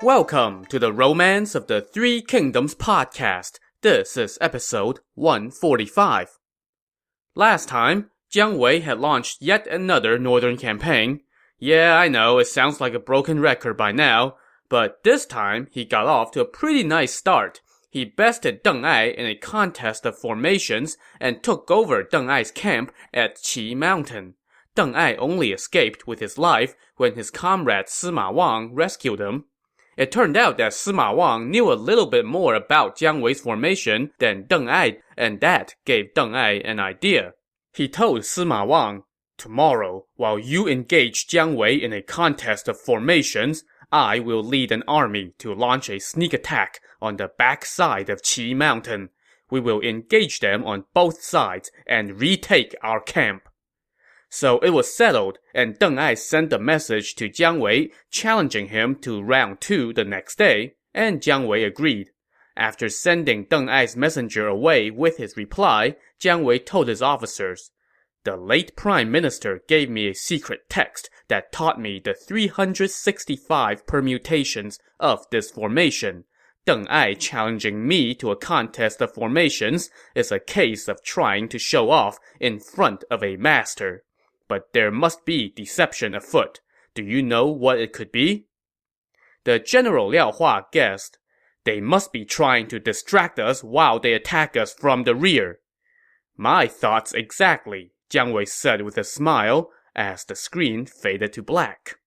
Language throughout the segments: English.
Welcome to the Romance of the Three Kingdoms podcast. This is episode 145. Last time, Jiang Wei had launched yet another northern campaign. Yeah, I know, it sounds like a broken record by now, but this time he got off to a pretty nice start. He bested Deng Ai in a contest of formations and took over Deng Ai's camp at Qi Mountain. Deng Ai only escaped with his life when his comrade Sima Wang rescued him. It turned out that Sima Wang knew a little bit more about Jiang Wei's formation than Deng Ai, and that gave Deng Ai an idea. He told Sima Wang, "Tomorrow, while you engage Jiang Wei in a contest of formations, I will lead an army to launch a sneak attack on the backside of Qi Mountain. We will engage them on both sides and retake our camp." So it was settled, and Deng Ai sent a message to Jiang Wei challenging him to round 2 the next day, and Jiang Wei agreed. After sending Deng Ai's messenger away with his reply, Jiang Wei told his officers, "The late Prime Minister gave me a secret text that taught me the 365 permutations of this formation. Deng Ai challenging me to a contest of formations is a case of trying to show off in front of a master. But there must be deception afoot. Do you know what it could be?" The General Liao Hua guessed, "They must be trying to distract us while they attack us from the rear." "My thoughts exactly," Jiang Wei said with a smile as the screen faded to black.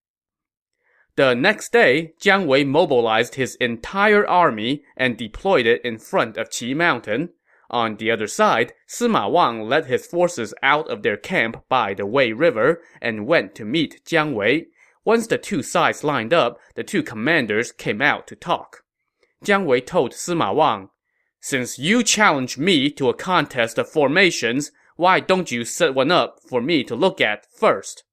The next day, Jiang Wei mobilized his entire army and deployed it in front of Qi Mountain. On the other side, Sima Wang led his forces out of their camp by the Wei River and went to meet Jiang Wei. Once the two sides lined up, the two commanders came out to talk. Jiang Wei told Sima Wang, "Since you challenged me to a contest of formations, why don't you set one up for me to look at first?"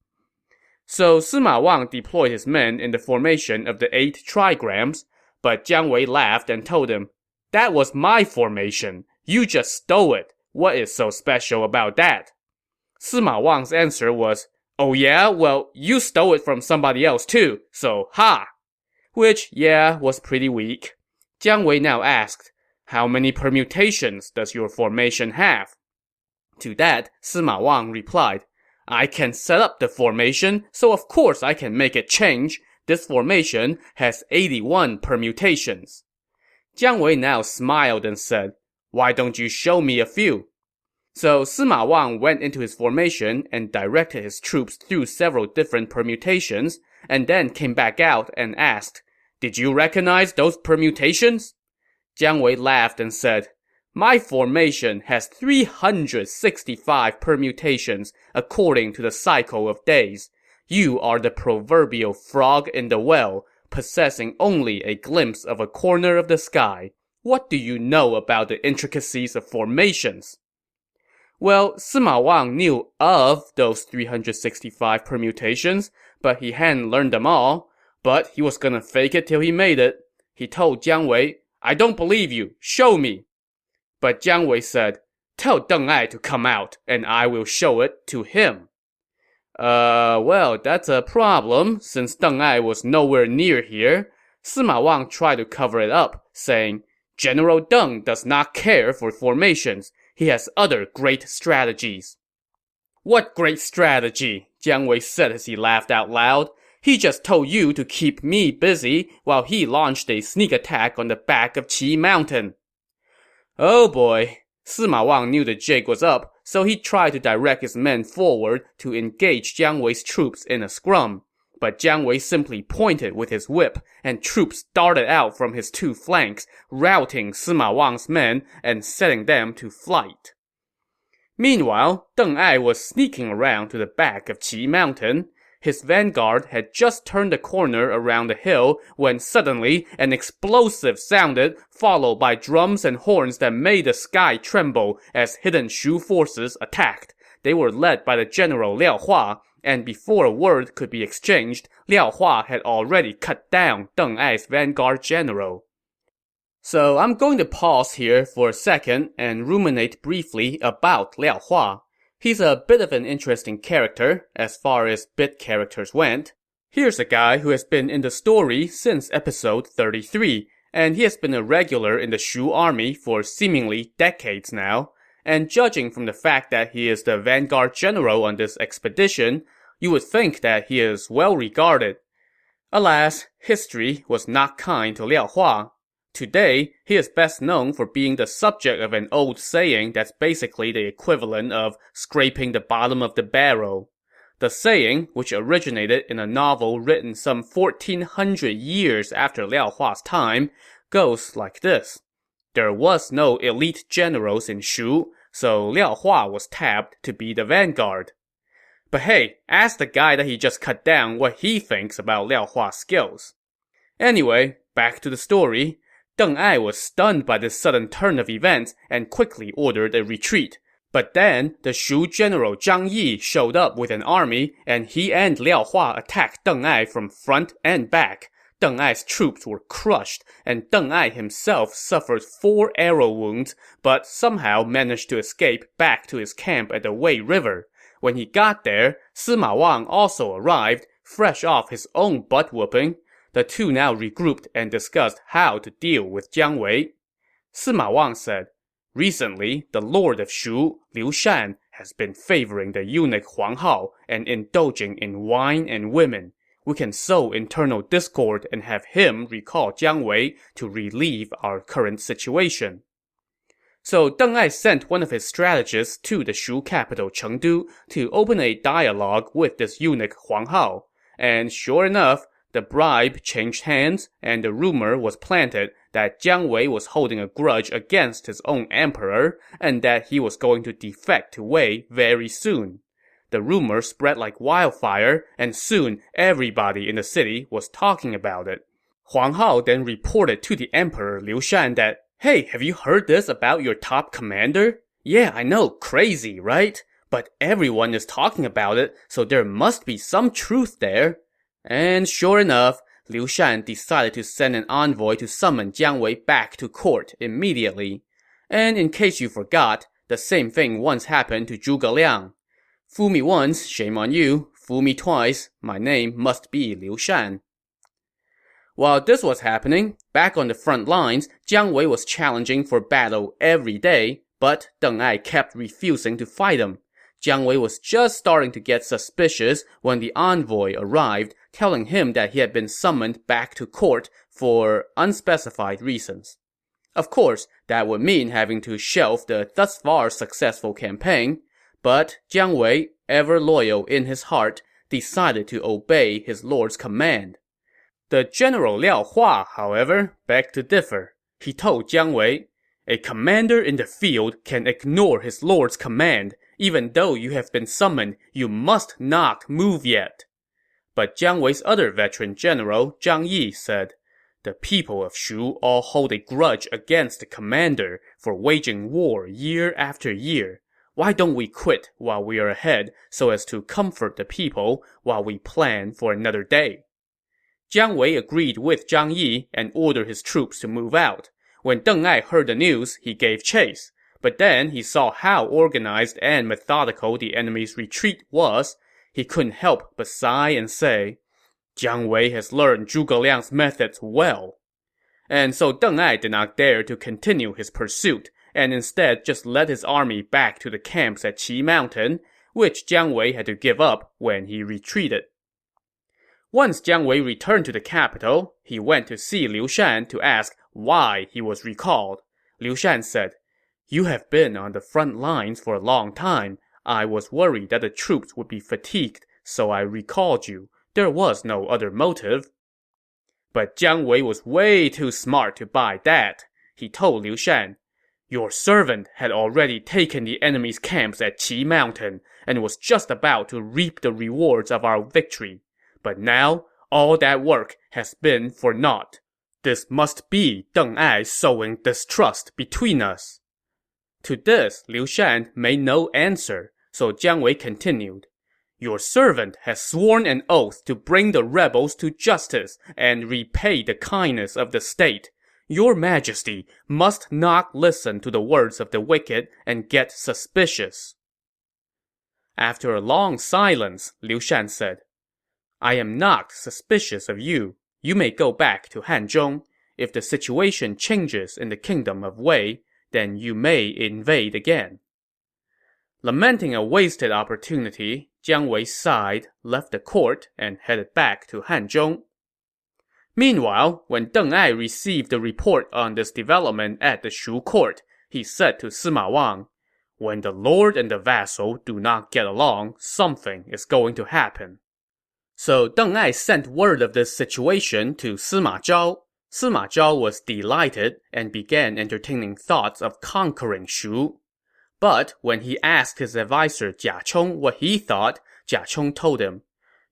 So Sima Wang deployed his men in the formation of the 8 trigrams, but Jiang Wei laughed and told him, "That was my formation. You just stole it. What is so special about that?" Sima Wang's answer was, "Oh yeah? Well, you stole it from somebody else too, so ha!" Which, yeah, was pretty weak. Jiang Wei now asked, "How many permutations does your formation have?" To that, Sima Wang replied, "I can set up the formation, so of course I can make it change. This formation has 81 permutations. Jiang Wei now smiled and said, "Why don't you show me a few?" So Sima Wang went into his formation and directed his troops through several different permutations, and then came back out and asked, "Did you recognize those permutations?" Jiang Wei laughed and said, "My formation has 365 permutations according to the cycle of days. You are the proverbial frog in the well, possessing only a glimpse of a corner of the sky. What do you know about the intricacies of formations?" Well, Sima Wang knew of those 365 permutations, but he hadn't learned them all. But he was gonna fake it till he made it. He told Jiang Wei, "I don't believe you. Show me." But Jiang Wei said, "Tell Deng Ai to come out, and I will show it to him." Well, that's a problem, since Deng Ai was nowhere near here. Sima Wang tried to cover it up, saying, "General Deng does not care for formations. He has other great strategies." "What great strategy?" Jiang Wei said as he laughed out loud. "He just told you to keep me busy while he launched a sneak attack on the back of Qi Mountain." Oh boy. Sima Wang knew the jig was up, so he tried to direct his men forward to engage Jiang Wei's troops in a scrum. But Jiang Wei simply pointed with his whip, and troops darted out from his two flanks, routing Sima Wang's men and setting them to flight. Meanwhile, Deng Ai was sneaking around to the back of Qi Mountain. His vanguard had just turned the corner around the hill when suddenly an explosive sounded, followed by drums and horns that made the sky tremble as hidden Shu forces attacked. They were led by the General Liao Hua, and before a word could be exchanged, Liao Hua had already cut down Deng Ai's vanguard general. So I'm going to pause here for a second and ruminate briefly about Liao Hua. He's a bit of an interesting character, as far as bit characters went. Here's a guy who has been in the story since episode 33, and he has been a regular in the Shu army for seemingly decades now. And judging from the fact that he is the vanguard general on this expedition, you would think that he is well regarded. Alas, history was not kind to Liao Hua. Today, he is best known for being the subject of an old saying that's basically the equivalent of scraping the bottom of the barrel. The saying, which originated in a novel written some 1400 years after Liao Hua's time, goes like this. There was no elite generals in Shu, so Liao Hua was tapped to be the vanguard. But hey, ask the guy that he just cut down what he thinks about Liao Hua's skills. Anyway, back to the story. Deng Ai was stunned by this sudden turn of events and quickly ordered a retreat. But then, the Shu general Zhang Yi showed up with an army, and he and Liao Hua attacked Deng Ai from front and back. Deng Ai's troops were crushed, and Deng Ai himself suffered 4 arrow wounds, but somehow managed to escape back to his camp at the Wei River. When he got there, Sima Wang also arrived, fresh off his own butt-whooping. The two now regrouped and discussed how to deal with Jiang Wei. Sima Wang said, "Recently, the lord of Shu, Liu Shan, has been favoring the eunuch Huang Hao and indulging in wine and women. We can sow internal discord and have him recall Jiang Wei to relieve our current situation." So Deng Ai sent one of his strategists to the Shu capital Chengdu to open a dialogue with this eunuch Huang Hao. And sure enough, the bribe changed hands, and the rumor was planted that Jiang Wei was holding a grudge against his own emperor, and that he was going to defect to Wei very soon. The rumor spread like wildfire, and soon everybody in the city was talking about it. Huang Hao then reported to the emperor Liu Shan that, "Hey, have you heard this about your top commander? Yeah, I know, crazy, right? But everyone is talking about it, so there must be some truth there." And sure enough, Liu Shan decided to send an envoy to summon Jiang Wei back to court immediately. And in case you forgot, the same thing once happened to Zhuge Liang. Fool me once, shame on you. Fool me twice, my name must be Liu Shan. While this was happening, back on the front lines, Jiang Wei was challenging for battle every day, but Deng Ai kept refusing to fight him. Jiang Wei was just starting to get suspicious when the envoy arrived, telling him that he had been summoned back to court for unspecified reasons. Of course, that would mean having to shelve the thus far successful campaign, but Jiang Wei, ever loyal in his heart, decided to obey his lord's command. The general Liao Hua, however, begged to differ. He told Jiang Wei, "A commander in the field can ignore his lord's command. Even though you have been summoned, you must not move yet." But Jiang Wei's other veteran general, Zhang Yi, said, "The people of Shu all hold a grudge against the commander for waging war year after year. Why don't we quit while we are ahead so as to comfort the people while we plan for another day?" Jiang Wei agreed with Zhang Yi and ordered his troops to move out. When Deng Ai heard the news, he gave chase. But then he saw how organized and methodical the enemy's retreat was. He couldn't help but sigh and say, "Jiang Wei has learned Zhuge Liang's methods well." And so Deng Ai did not dare to continue his pursuit, and instead just led his army back to the camps at Qi Mountain, which Jiang Wei had to give up when he retreated. Once Jiang Wei returned to the capital, he went to see Liu Shan to ask why he was recalled. Liu Shan said, "You have been on the front lines for a long time. I was worried that the troops would be fatigued, so I recalled you. There was no other motive." But Jiang Wei was way too smart to buy that. He told Liu Shan, "Your servant had already taken the enemy's camps at Qi Mountain and was just about to reap the rewards of our victory. But now, all that work has been for naught. This must be Deng Ai sowing distrust between us." To this, Liu Shan made no answer, so Jiang Wei continued, "Your servant has sworn an oath to bring the rebels to justice and repay the kindness of the state. Your Majesty must not listen to the words of the wicked and get suspicious." After a long silence, Liu Shan said, I am not suspicious of you. You may go back to Hanzhong. If the situation changes in the kingdom of Wei, then you may invade again." Lamenting a wasted opportunity, Jiang Wei sighed, left the court, and headed back to Hanzhong. Meanwhile, when Deng Ai received the report on this development at the Shu court, he said to Sima Wang, "When the lord and the vassal do not get along, something is going to happen." So Deng Ai sent word of this situation to Sima Zhao. Sima Zhao was delighted and began entertaining thoughts of conquering Shu. But when he asked his advisor Jia Chong what he thought, Jia Chong told him,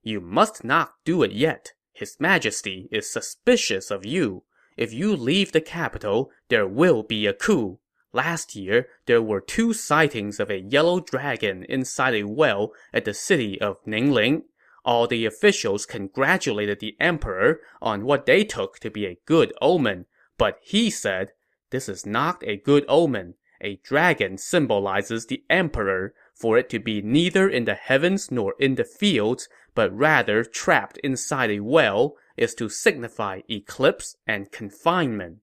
"You must not do it yet. His Majesty is suspicious of you. If you leave the capital, there will be a coup. Last year, there were 2 sightings of a yellow dragon inside a well at the city of Ningling. All the officials congratulated the emperor on what they took to be a good omen, but he said, 'This is not a good omen. A dragon symbolizes the emperor. For it to be neither in the heavens nor in the fields, but rather trapped inside a well, is to signify eclipse and confinement.'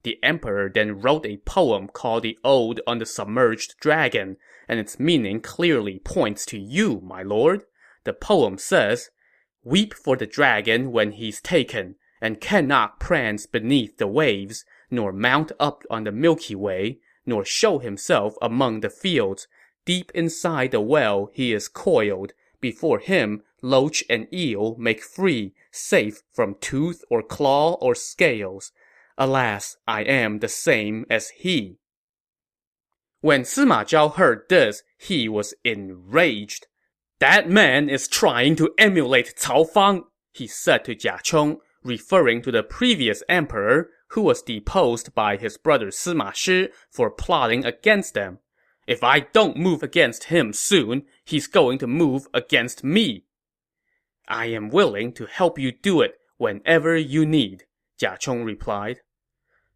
The emperor then wrote a poem called the Ode on the Submerged Dragon, and its meaning clearly points to you, my lord. The poem says, 'Weep for the dragon when he's taken, and cannot prance beneath the waves, nor mount up on the Milky Way, nor show himself among the fields. Deep inside the well he is coiled. Before him, loach and eel make free, safe from tooth or claw or scales. Alas, I am the same as he.'" When Sima Zhao heard this, he was enraged. "That man is trying to emulate Cao Fang," he said to Jia Chong, referring to the previous emperor, who was deposed by his brother Sima Shi for plotting against them. "If I don't move against him soon, he's going to move against me." "I am willing to help you do it whenever you need," Jia Chong replied.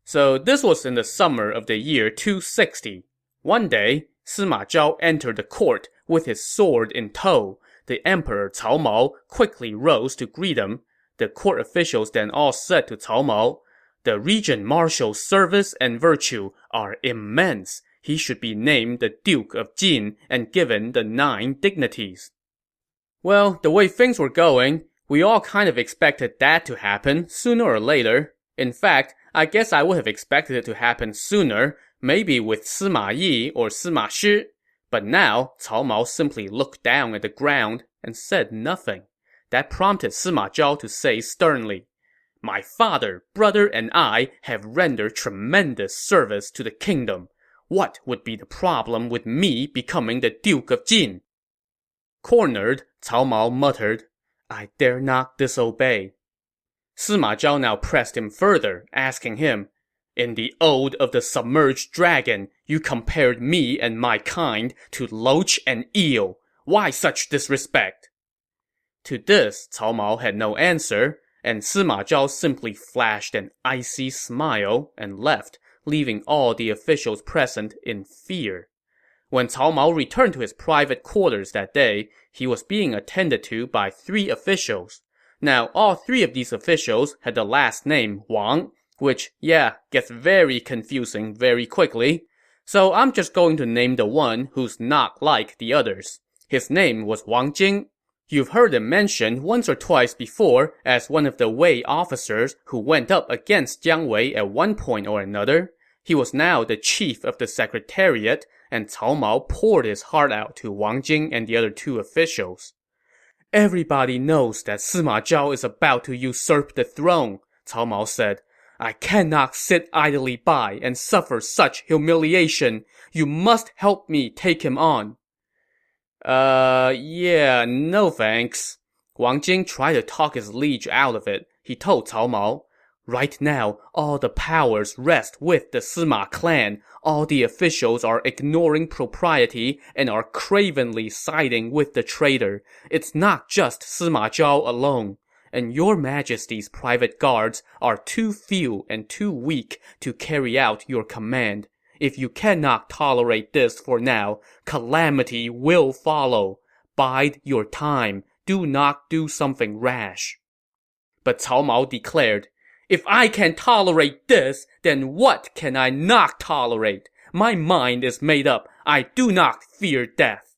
So this was in the summer of the year 260. One day, Sima Zhao entered the court with his sword in tow. The emperor Cao Mao quickly rose to greet him. The court officials then all said to Cao Mao, "The regent marshal's service and virtue are immense. He should be named the Duke of Jin and given the 9 dignities." Well, the way things were going, we all kind of expected that to happen sooner or later. In fact, I guess I would have expected it to happen sooner, maybe with Sima Yi or Sima Shi. But now, Cao Mao simply looked down at the ground and said nothing. That prompted Sima Zhao to say sternly, "My father, brother, and I have rendered tremendous service to the kingdom. What would be the problem with me becoming the Duke of Jin?" Cornered, Cao Mao muttered, "I dare not disobey." Sima Zhao now pressed him further, asking him, "In the Ode of the Submerged Dragon, you compared me and my kind to loach and eel. Why such disrespect?" To this, Cao Mao had no answer, and Sima Zhao simply flashed an icy smile and left, leaving all the officials present in fear. When Cao Mao returned to his private quarters that day, he was being attended to by 3 officials. Now, all 3 of these officials had the last name Wang, which, gets very confusing very quickly. So I'm just going to name the one who's not like the others. His name was Wang Jing. You've heard him mentioned once or twice before as one of the Wei officers who went up against Jiang Wei at one point or another. He was now the chief of the secretariat, and Cao Mao poured his heart out to Wang Jing and the other 2 officials. "Everybody knows that Sima Zhao is about to usurp the throne," Cao Mao said. "I cannot sit idly by and suffer such humiliation. You must help me take him on." No thanks. Wang Jing tried to talk his liege out of it. He told Cao Mao, "Right now, all the powers rest with the Sima clan. All the officials are ignoring propriety and are cravenly siding with the traitor. It's not just Sima Zhao alone. And your majesty's private guards are too few and too weak to carry out your command. If you cannot tolerate this for now, calamity will follow. Bide your time. do not do something rash. But Cao Mao declared, "If I can tolerate this, then what can I not tolerate? My mind is made up. I do not fear death."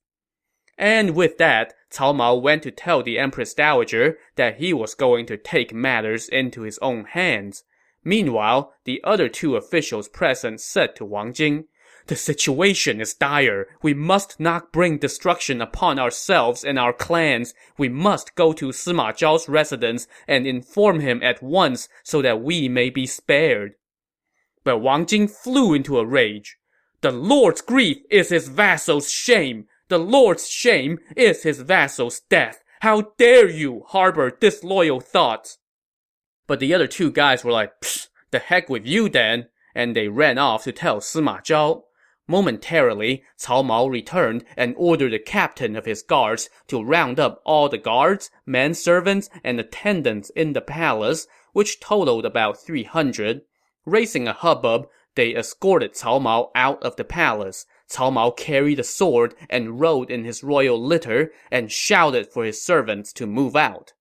And with that, Cao Mao went to tell the Empress Dowager that he was going to take matters into his own hands. Meanwhile, the other two officials present said to Wang Jing, "The situation is dire. We must not bring destruction upon ourselves and our clans. We must go to Sima Zhao's residence and inform him at once so that we may be spared." But Wang Jing flew into a rage. "The Lord's grief is his vassal's shame. The Lord's shame is his vassal's death. How dare you harbor disloyal thoughts?" But the other two guys were like, "Psst, the heck with you then," and they ran off to tell Sima Zhao. Momentarily, Cao Mao returned and ordered the captain of his guards to round up all the guards, manservants, and attendants in the palace, which totaled about 300. Raising a hubbub, they escorted Cao Mao out of the palace. Cao Mao carried a sword and rode in his royal litter and shouted for his servants to move out.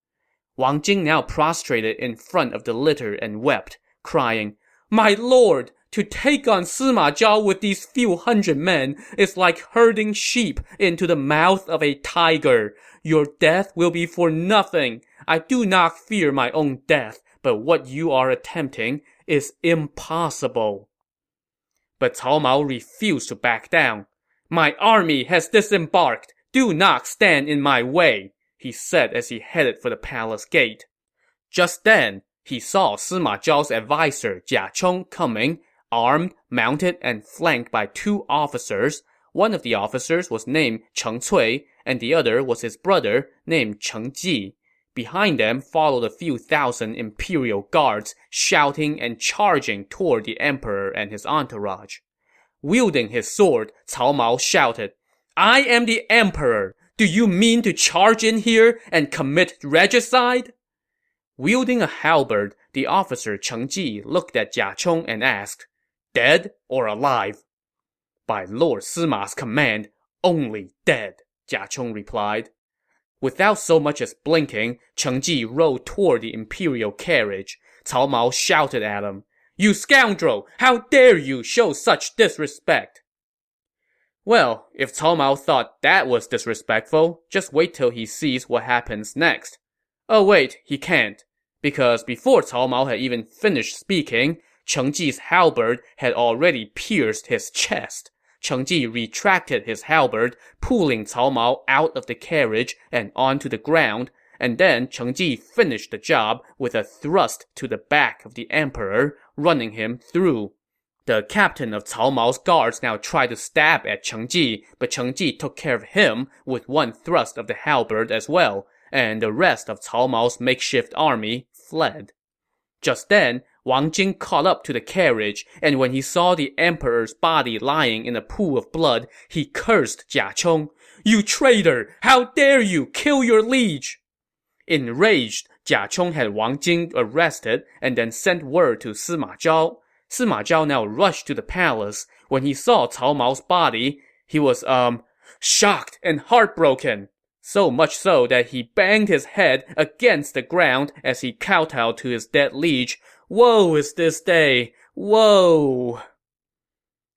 Wang Jing now prostrated in front of the litter and wept, crying, "My lord, to take on Sima Zhao with these few hundred men is like herding sheep into the mouth of a tiger. Your death will be for nothing. I do not fear my own death, but what you are attempting is impossible." But Cao Mao refused to back down. "My army has disembarked. Do not stand in my way," he said as he headed for the palace gate. Just then, he saw Sima Zhao's advisor Jia Chong coming, armed, mounted, and flanked by two officers. One of the officers was named Cheng Cui, and the other was his brother, named Cheng Ji. Behind them followed a few thousand imperial guards, shouting and charging toward the emperor and his entourage. Wielding his sword, Cao Mao shouted, "I am the emperor! Do you mean to charge in here and commit regicide?" Wielding a halberd, the officer Cheng Ji looked at Jia Chong and asked, "Dead or alive?" "By Lord Sima's command, only dead," Jia Chong replied. Without so much as blinking, Cheng Ji rode toward the imperial carriage. Cao Mao shouted at him, "You scoundrel! How dare you show such disrespect?" Well, if Cao Mao thought that was disrespectful, just wait till he sees what happens next. Oh wait, he can't. Because before Cao Mao had even finished speaking, Cheng Ji's halberd had already pierced his chest. Cheng Ji retracted his halberd, pulling Cao Mao out of the carriage and onto the ground, and then Cheng Ji finished the job with a thrust to the back of the emperor, running him through. The captain of Cao Mao's guards now tried to stab at Cheng Ji, but Cheng Ji took care of him with one thrust of the halberd as well, and the rest of Cao Mao's makeshift army fled. Just then, Wang Jing caught up to the carriage, and when he saw the emperor's body lying in a pool of blood, he cursed Jia Chong. "You traitor! How dare you kill your liege!" Enraged, Jia Chong had Wang Jing arrested and then sent word to Sima Zhao. Sima Zhao now rushed to the palace. When he saw Cao Mao's body, he was, shocked and heartbroken. So much so that he banged his head against the ground as he kowtowed to his dead liege. "Woe is this day! Woe!"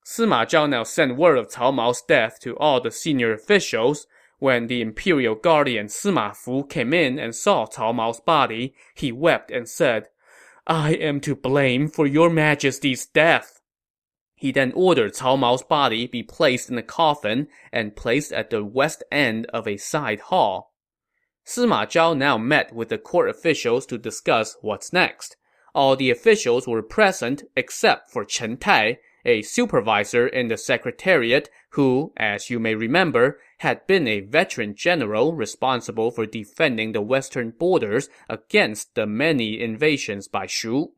Sima Zhao now sent word of Cao Mao's death to all the senior officials. When the imperial guardian Sima Fu came in and saw Cao Mao's body, he wept and said, "I am to blame for your majesty's death." He then ordered Cao Mao's body be placed in a coffin and placed at the west end of a side hall. Sima Zhao now met with the court officials to discuss what's next. All the officials were present except for Chen Tai, a supervisor in the secretariat who, as you may remember, had been a veteran general responsible for defending the western borders against the many invasions by Shu.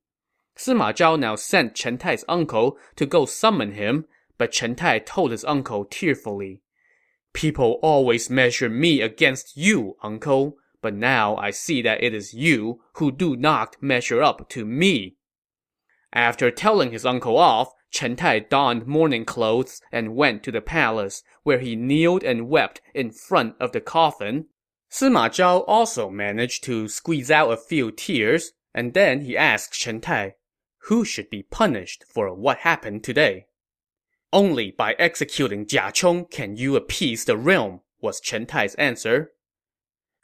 Sima Zhao now sent Chen Tai's uncle to go summon him, but Chen Tai told his uncle tearfully, "People always measure me against you, uncle, but now I see that it is you who do not measure up to me." After telling his uncle off, Chen Tai donned mourning clothes and went to the palace, where he kneeled and wept in front of the coffin. Sima Zhao also managed to squeeze out a few tears, and then he asked Chen Tai, who should be punished for what happened today? Only by executing Jia Chong can you appease the realm, was Chen Tai's answer.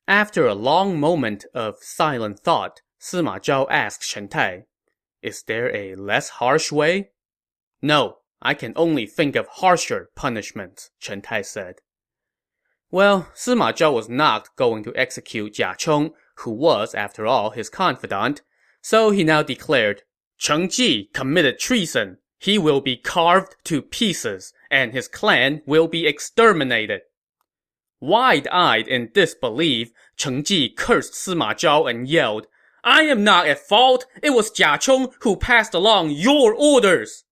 After a long moment of silent thought, Sima Zhao asked Chen Tai, is there a less harsh way? No, I can only think of harsher punishments, Chen Tai said. Well, Sima Zhao was not going to execute Jia Chong, who was, after all, his confidant, so he now declared, Cheng Ji committed treason. He will be carved to pieces, and his clan will be exterminated. Wide-eyed in disbelief, Cheng Ji cursed Sima Zhao and yelled, I am not at fault. It was Jia Chong who passed along your orders.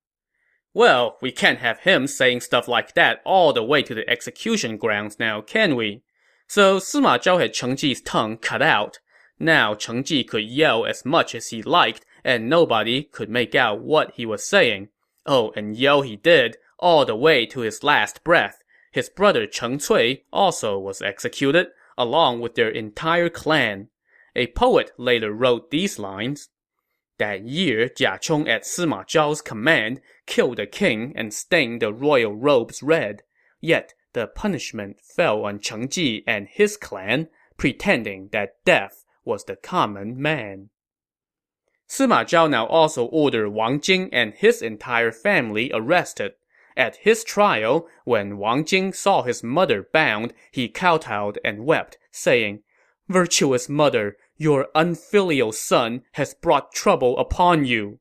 Well, we can't have him saying stuff like that all the way to the execution grounds now, can we? So Sima Zhao had Cheng Ji's tongue cut out. Now Cheng Ji could yell as much as he liked, and nobody could make out what he was saying. Oh, and yell he did, all the way to his last breath. His brother Cheng Cui also was executed, along with their entire clan. A poet later wrote these lines. That year, Jia Chong at Sima Zhao's command killed the king and stained the royal robes red. Yet the punishment fell on Cheng Ji and his clan, pretending that death was the common man. Sima Zhao now also ordered Wang Jing and his entire family arrested. At his trial, when Wang Jing saw his mother bound, he kowtowed and wept, saying, Virtuous mother, your unfilial son has brought trouble upon you.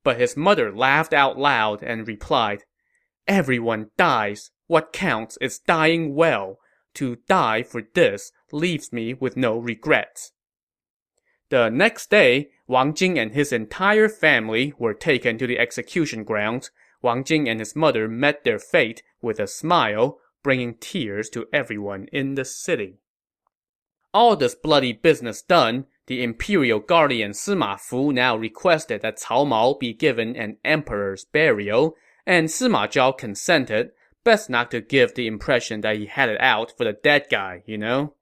But his mother laughed out loud and replied, Everyone dies. What counts is dying well. To die for this leaves me with no regrets. The next day, Wang Jing and his entire family were taken to the execution grounds. Wang Jing and his mother met their fate with a smile, bringing tears to everyone in the city. All this bloody business done, the imperial guardian Sima Fu now requested that Cao Mao be given an emperor's burial, and Sima Zhao consented, best not to give the impression that he had it out for the dead guy, you know?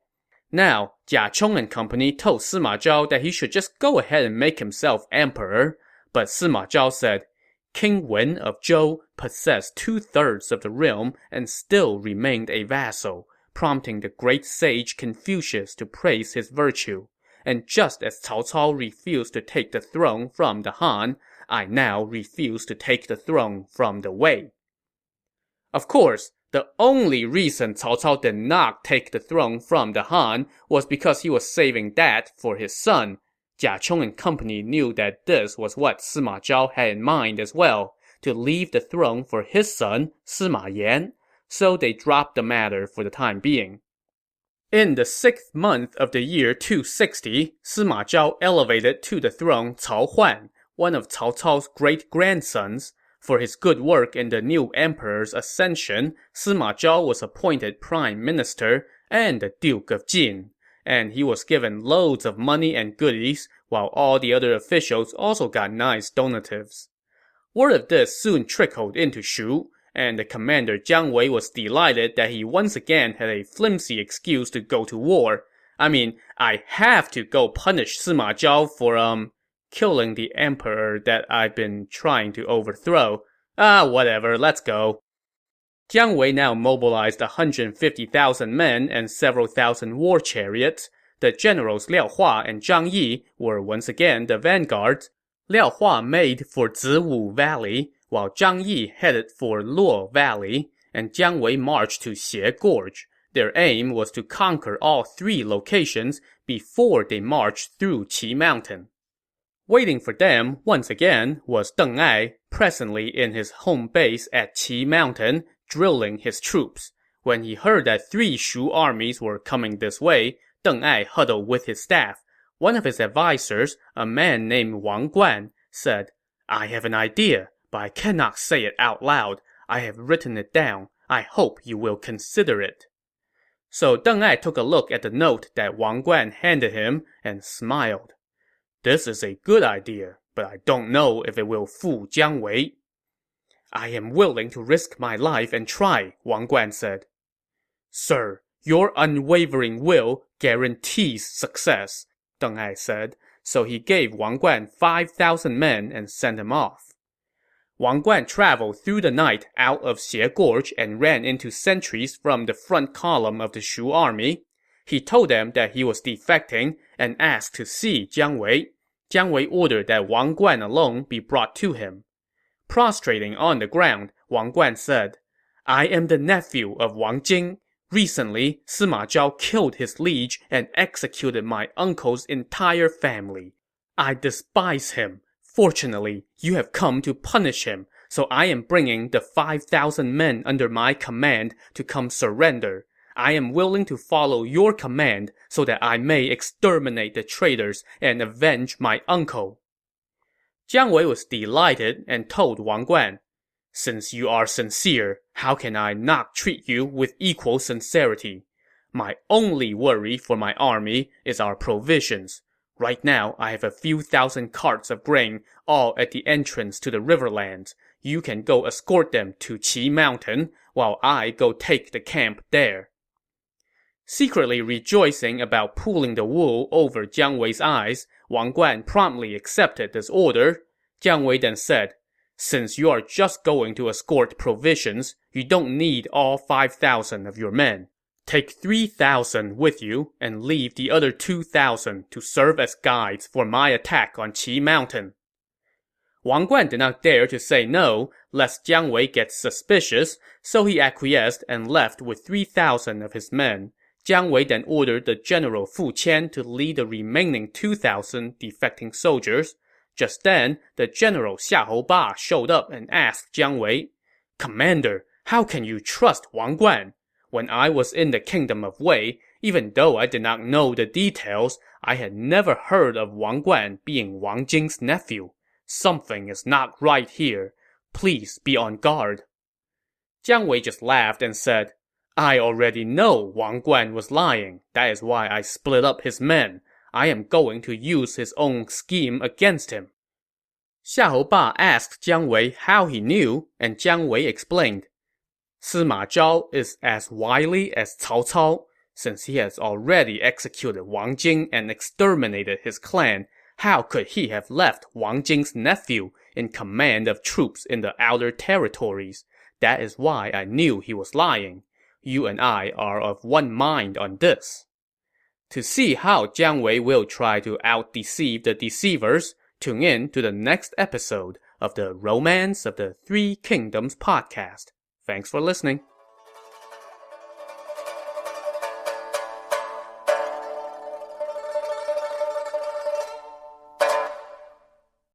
Now, Jia Chong and company told Sima Zhao that he should just go ahead and make himself emperor, but Sima Zhao said, King Wen of Zhou possessed 2/3 of the realm and still remained a vassal, prompting the great sage Confucius to praise his virtue. And just as Cao Cao refused to take the throne from the Han, I now refuse to take the throne from the Wei. Of course, the only reason Cao Cao did not take the throne from the Han was because he was saving that for his son. Jia Chong and company knew that this was what Sima Zhao had in mind as well, to leave the throne for his son, Sima Yan. So they dropped the matter for the time being. In the 6th month of the year 260, Sima Zhao elevated to the throne Cao Huan, one of Cao Cao's great-grandsons. For his good work in the new emperor's ascension, Sima Zhao was appointed prime minister and the Duke of Jin, and he was given loads of money and goodies, while all the other officials also got nice donatives. Word of this soon trickled into Shu, and the commander Jiang Wei was delighted that he once again had a flimsy excuse to go to war. I mean, I have to go punish Sima Zhao for, killing the emperor that I've been trying to overthrow. Whatever, let's go. Jiang Wei now mobilized 150,000 men and several thousand war chariots. The generals Liao Hua and Zhang Yi were once again the vanguards. Liao Hua made for Ziwu Valley, while Zhang Yi headed for Luo Valley, and Jiang Wei marched to Xie Gorge. Their aim was to conquer all 3 locations before they marched through Qi Mountain. Waiting for them, once again, was Deng Ai, presently in his home base at Qi Mountain, drilling his troops. When he heard that 3 Shu armies were coming this way, Deng Ai huddled with his staff. One of his advisors, a man named Wang Guan, said, I have an idea, but I cannot say it out loud. I have written it down. I hope you will consider it. So Deng Ai took a look at the note that Wang Guan handed him and smiled. This is a good idea, but I don't know if it will fool Jiang Wei. I am willing to risk my life and try, Wang Guan said. Sir, Your unwavering will guarantees success, Deng Ai said, so he gave Wang Guan 5,000 men and sent him off. Wang Guan traveled through the night out of Xie Gorge and ran into sentries from the front column of the Shu army. He told them that he was defecting and asked to see Jiang Wei. Jiang Wei ordered that Wang Guan alone be brought to him. Prostrating on the ground, Wang Guan said, I am the nephew of Wang Jing. Recently, Sima Zhao killed his liege and executed my uncle's entire family. I despise him. Fortunately, you have come to punish him, so I am bringing the 5,000 men under my command to come surrender. I am willing to follow your command so that I may exterminate the traitors and avenge my uncle. Jiang Wei was delighted and told Wang Guan, Since you are sincere, how can I not treat you with equal sincerity? My only worry for my army is our provisions. Right now, I have a few thousand carts of grain, all at the entrance to the riverlands. You can go escort them to Qi Mountain, while I go take the camp there. Secretly rejoicing about pulling the wool over Jiang Wei's eyes, Wang Guan promptly accepted this order. Jiang Wei then said, Since you are just going to escort provisions, you don't need all 5,000 of your men. Take 3,000 with you and leave the other 2,000 to serve as guides for my attack on Qi Mountain. Wang Guan did not dare to say no, lest Jiang Wei get suspicious, so he acquiesced and left with 3,000 of his men. Jiang Wei then ordered the general Fu Qian to lead the remaining 2,000 defecting soldiers. Just then, the general Xiahou Ba showed up and asked Jiang Wei, Commander, how can you trust Wang Guan? When I was in the kingdom of Wei, even though I did not know the details, I had never heard of Wang Guan being Wang Jing's nephew. Something is not right here. Please be on guard. Jiang Wei just laughed and said, I already know Wang Guan was lying. That is why I split up his men. I am going to use his own scheme against him. Xiahou Ba asked Jiang Wei how he knew, and Jiang Wei explained. Sima Zhao is as wily as Cao Cao. Since he has already executed Wang Jing and exterminated his clan, how could he have left Wang Jing's nephew in command of troops in the outer territories? That is why I knew he was lying. You and I are of one mind on this. To see how Jiang Wei will try to out-deceive the deceivers, tune in to the next episode of the Romance of the Three Kingdoms podcast. Thanks for listening.